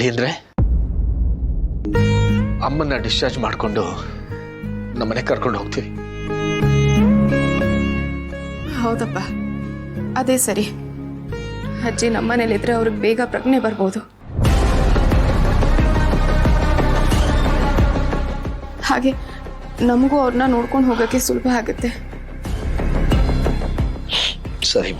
ಅಳಿಯಂದ್ರೆ ಅಮ್ಮನ್ನ ಡಿಸ್ಚಾರ್ಜ್ ಮಾಡಿಕೊಂಡು ನಮ್ಮನೆ ಕರ್ಕೊಂಡು ಹೋಗ್ತೀವಿ. ಹೌದಪ್ಪ, ಅದೇ ಸರಿ. ಅಜ್ಜಿ ನಮ್ಮನೇಲಿದ್ರೆ ಅವ್ರಿಗೆ ಬೇಗ ಪ್ರಜ್ಞೆ ಬರ್ಬೋದು. ಹಾಗೆ ನಮಗೂ ಅವ್ರನ್ನ ನೋಡ್ಕೊಂಡು ಹೋಗೋಕ್ಕೆ ಸುಲಭ ಆಗುತ್ತೆ. ಸರಿ,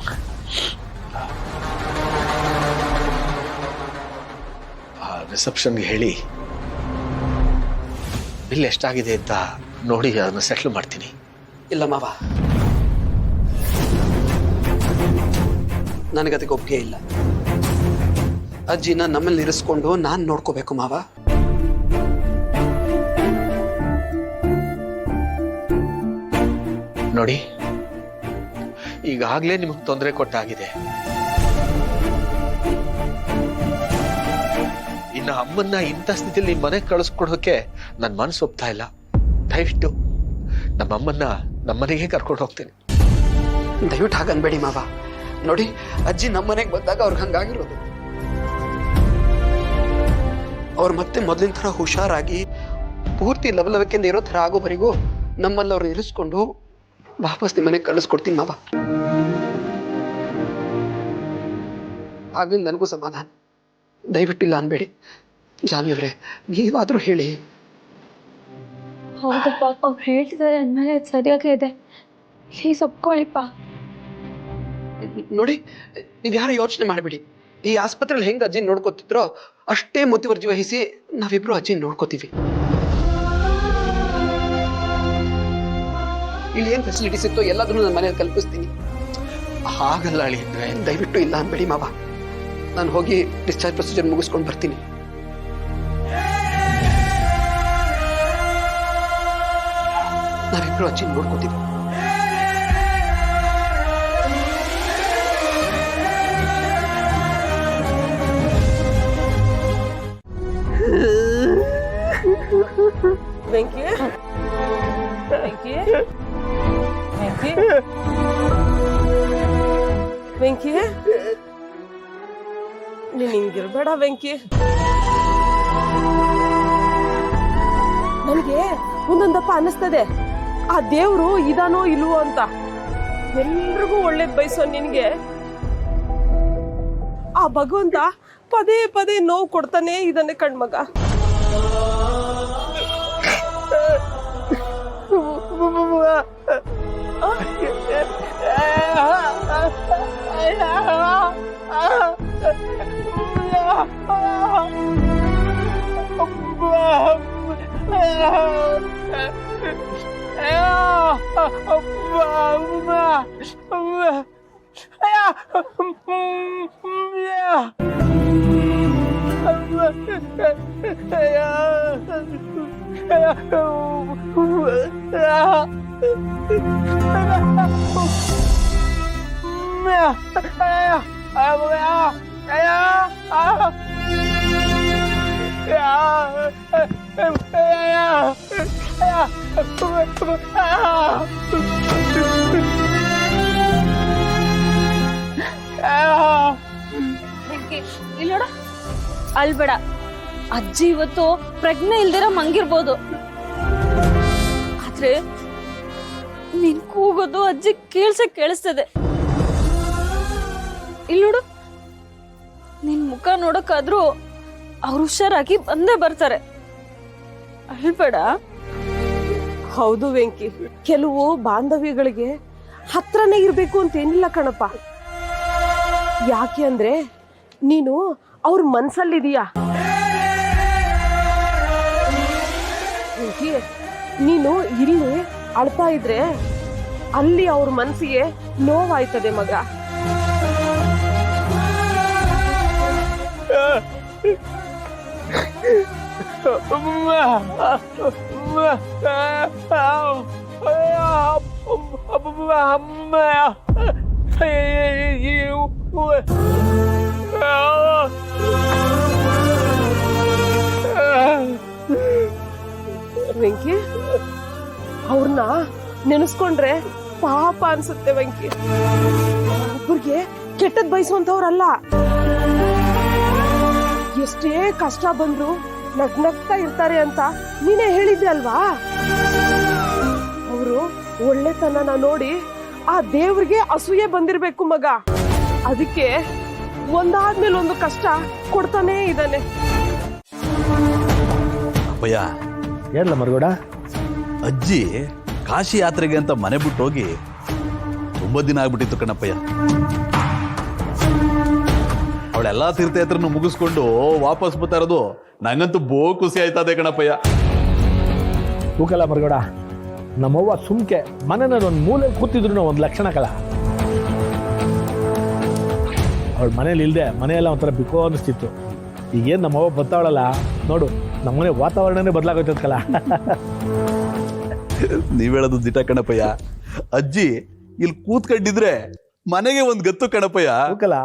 ರಿಸೆಪ್ಷನ್ಗೆ ಹೇಳಿ ಬಿಲ್ ಎಷ್ಟಾಗಿದೆ ಅಂತ ನೋಡಿ ಅದನ್ನ ಸೆಟ್ಲ್ ಮಾಡ್ತೀನಿ. ಇಲ್ಲ ಮಾವ, ನನಗದಕ್ಕೆ ಒಪ್ಪಿಗೆ ಇಲ್ಲ. ಅಜ್ಜಿನ ನಮ್ಮಲ್ಲಿ ಇರಿಸ್ಕೊಂಡು ನಾನು ನೋಡ್ಕೋಬೇಕು ಮಾವ. ನೋಡಿ, ಈಗಾಗಲೇ ನಿಮಗೆ ತೊಂದರೆ ಕೊಟ್ಟಾಗಿದೆ. ಇನ್ನು ಅಮ್ಮನ್ನ ಇಂಥ ಸ್ಥಿತಿಯಲ್ಲಿ ಮನೆಗೆ ಕಳಿಸ್ಕೊಡೋಕೆ ನನ್ನ ಮನಸ್ಸು ಒಪ್ತಾ ಇಲ್ಲ. ದಯವಿಟ್ಟು ನಮ್ಮಮ್ಮನ್ನ ನಮ್ಮನೆಗೆ ಕರ್ಕೊಂಡು ಹೋಗ್ತೇನೆ. ದಯವಿಟ್ಟು ಹಾಗನ್ಬೇಡಿ ಮಾವ. ನೋಡಿ, ಅಜ್ಜಿ ನಮ್ಮನೆಗೆ ಬಂದಾಗ ಅವ್ರಿಗೆ ಹಂಗಾಗಿರೋದು. ಅವ್ರು ಮತ್ತೆ ಮೊದಲಿನ ಥರ ಹುಷಾರಾಗಿ ಪೂರ್ತಿ ಲವಲವಿಕೆಯಿಂದ ಇರೋ ಥರ ಆಗೋವರೆಗೂ ನಮ್ಮಲ್ಲಿ ಅವ್ರು ಇರಿಸ್ಕೊಂಡು ವಾಪಸ್ ನಿಮ್ಮನೆಗೆ ಕಳಿಸ್ಕೊಡ್ತೀನಿ ಮಾವ. ಆಗ್ಲಿಂದ ನನಗೂ ಸಮಾಧಾನ. ದಯವಿಟ್ಟಿಲ್ಲ ಅನ್ಬೇಡಿ. ಜಾನ್ವಿಯವರೇ, ನೀವಾದ್ರೂ ಹೇಳಿ. ಹೌದಪ್ಪ, ಅವ್ರು ಹೇಳ್ತಿದ್ದಾರೆ ಅಂದಮೇಲೆ ಸರಿಯಾಗೇ ಇದೆ. ಪ್ಲೀಸ್ ಒಪ್ಕೊಳ್ಳಿಪ್ಪ. ನೋಡಿ, ನೀವು ಯಾರು ಯೋಚನೆ ಮಾಡಬೇಡಿ. ಈ ಆಸ್ಪತ್ರೆಯಲ್ಲಿ ಹೆಂಗೆ ಅಜ್ಜಿ ನೋಡ್ಕೋತಿದ್ರೋ ಅಷ್ಟೇ ಮುತುವರ್ಜಿ ವಹಿಸಿ ನಾವಿಬ್ರು ಅಜ್ಜಿ ನೋಡ್ಕೋತೀವಿ. ಇಲ್ಲಿ ಏನ್ ಫೆಸಿಲಿಟೀಸ್ ಇತ್ತೋ ಎಲ್ಲದನ್ನು ನನ್ನ ಮನೇಲಿ ಕಲ್ಪಿಸ್ತೀನಿ. ಹಾಗಲ್ಲ ಅಳಿಯಂದ್ರೆ. ದಯವಿಟ್ಟು ಇಲ್ಲ ಅನ್ಬೇಡಿ ಮಾವ. ನಾನು ಹೋಗಿ ಡಿಸ್ಚಾರ್ಜ್ ಪ್ರೊಸೀಜರ್ ಮುಗಿಸ್ಕೊಂಡು ಬರ್ತೀನಿ. ನಾವಿಬ್ರು ಅಜ್ಜಿ ನೋಡ್ಕೋತೀವಿ. ವೆಂಕಿ, ವೆಂಕಿ, ವೆಂಕಿ, ವೆಂಕಿ, ನೀನ್ ಹಿಂಗಿರ್ಬೇಡ ವೆಂಕಿ. ನನಗೆ ಒಂದೊಂದಪ್ಪ ಅನ್ನಿಸ್ತದೆ, ಆ ದೇವ್ರು ಇದಾನೋ ಇಲ್ವೋ ಅಂತ. ಎಲ್ರಿಗೂ ಒಳ್ಳೇದ್ ಬಯಸೋ ನಿನ್ಗೆ ಆ ಭಗವಂತ ಪದೇ ಪದೇ ನೋವು ಕೊಡ್ತಾನೆ ಇದಾನೆ ಕಣ್ಮಗ. ಇಲ್ಲೋಡ, ಅಲ್ಬೇಡ. ಅಜ್ಜಿ ಇವತ್ತು ಪ್ರಜ್ಞೆ ಇಲ್ದಿರ ಮಂಗಿರ್ಬೋದು, ಆದ್ರೆ ನೀನ್ ಕೂಗೋದು ಅಜ್ಜಿ ಕೇಳಿಸ್ತದೆ. ಇಲ್ಲೋಡು, ನಿನ್ ಮುಖ ನೋಡಕ್ಕಾದ್ರೂ ಅವ್ರು ಹುಷಾರಾಗಿ ಬಂದೇ ಬರ್ತಾರೆ. ಅಲ್ಬೇಡ. ಹೌದು ವೆಂಕಿ, ಕೆಲವು ಬಾಂಧವ್ಯಗಳಿಗೆ ಹತ್ರನೇ ಇರ್ಬೇಕು ಅಂತ ಏನಿಲ್ಲ ಕಣಪ್ಪ. ಯಾಕೆ ಅಂದ್ರೆ ನೀನು ಅವ್ರ ಮನ್ಸಲ್ಲಿದೀಯಾ. ವೆಂಕಿ, ನೀನು ಇಲ್ಲಿ ಅಳ್ತಾ ಇದ್ರೆ ಅಲ್ಲಿ ಅವ್ರ ಮನ್ಸಿಗೆ ನೋವಾಯ್ತದೆ ಮಗ. ವೆಂಕಿ, ಅವ್ರನ್ನ ನೆನೆಸ್ಕೊಂಡ್ರೆ ಪಾಪ ಅನ್ಸುತ್ತೆ ವೆಂಕಿ. ಒಬ್ಬರಿಗೆ ಕೆಟ್ಟದ್ ಬಯಸುವಂತವ್ರಲ್ಲ, ಎಷ್ಟೇ ಕಷ್ಟ ಬಂದ್ರು ನಗ್ನಗ್ತಾ ಇರ್ತಾರೆ ಅಂತ ನೀನೇ ಹೇಳಿದ್ದೆ ಅಲ್ವಾ? ಅವರು ಒಳ್ಳೆತನನ ನೋಡಿ ಆ ದೇವ್ರಿಗೆ ಅಸೂಯೆ ಬಂದಿರ್ಬೇಕು ಮಗ. ಅದಕ್ಕೆ ಒಂದಾದ್ಮೇಲೆ ಒಂದು ಕಷ್ಟ ಕೊಡ್ತಾನೇ ಇದ್ದಾನೆ. ಅಪ್ಪಯ್ಯ, ಹೇಳಲ್ಲ ಮರಗೌಡ. ಅಜ್ಜಿ ಕಾಶಿ ಯಾತ್ರೆಗೆ ಅಂತ ಮನೆ ಬಿಟ್ಟು ಹೋಗಿ ತುಂಬ ದಿನ ಆಗ್ಬಿಟ್ಟಿತ್ತು ಕಣಪ್ಪಯ್ಯ. ಅವಳೆಲ್ಲಾ ತೀರ್ಥಯಾತ್ರೆಯನ್ನು ಮುಗಿಸ್ಕೊಂಡು ವಾಪಸ್ ಬರ್ತಾ ಇರೋದು ನಂಗಂತೂ ಖುಷಿ ಆಯ್ತದೆ ಕಣಪ್ಪಯ್ಯ. ತೂಕಲ್ಲ ಮರಗೌಡ, ನಮ್ಮವ್ವ ಸುಮ್ಕೆ ಮನೆನ ಒಂದು ಮೂಲೆ ಕೂತಿದ್ರು ಒಂದು ಲಕ್ಷಣ ಕಲ. ಅವಳ ಮನೇಲಿ ಇಲ್ಲದೆ ಮನೆಯೆಲ್ಲ ಒಂಥರ ಬಿಕೋ ಅನ್ನಿಸ್ತಿತ್ತು. ಈಗೇನು ನಮ್ಮವ್ವ ಬರ್ತಾವಳಲ್ಲ ನೋಡು, ನಮ್ಮನೆ ವಾತಾವರಣನೇ ಬದಲಾಗೋಯ್ತದ ಕಲ. ನೀವ್ ಹೇಳೋದು ದಿಟ ಕಣಪ್ಪಯ್ಯ. ಅಜ್ಜಿ ಇಲ್ಲಿ ಕೂತ್ಕೊಂಡಿದ್ರೆ ಮನೆಗೆ ಒಂದ್ ಗತ್ತು ಕಣಪ್ಪಯ್ಯ. ತೂಕಲ್ಲ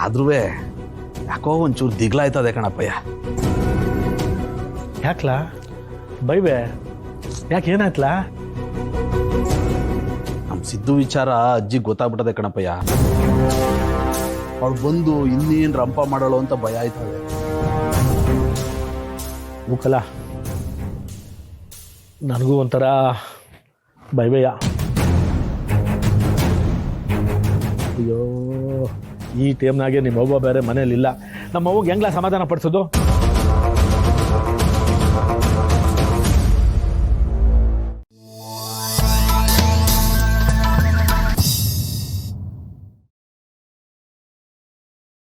ಆದ್ರೂ ಯಾಕೋ ಒಂಚೂರು ದಿಗ್ಲಾಯ್ತದೆ ಕಣಪ್ಪಯ್ಯ. ಯಾಕ್ಲಾ ಬೈಬೆ, ಯಾಕೆ ಏನಾಯ್ತಲಾ? ನಮ್ ಸಿದ್ದು ವಿಚಾರ ಅಜ್ಜಿ ಗೊತ್ತಾಗ್ಬಿಟ್ಟದೆ ಕಣಪ್ಪಯ್ಯ. ಅವಳು ಬಂದು ಇನ್ನೇನ್ ರಂಪ ಮಾಡೋಳು ಅಂತ ಭಯ ಆಯ್ತದೆ. ತೂಕಲ್ಲ ನನಗೂ ಒಂಥರ ಭಯ. ಅಯ್ಯೋ, ಈ ಟೈಮ್ನಾಗೆ ನಿಮ್ಮ ಅವ್ವ ಬೇರೆ ಮನೇಲಿಲ್ಲ. ನಮ್ಮ ಅವ್ವಗೆ ಹೆಂಗ್ಲ ಸಮಾಧಾನ ಪಡಿಸೋದು?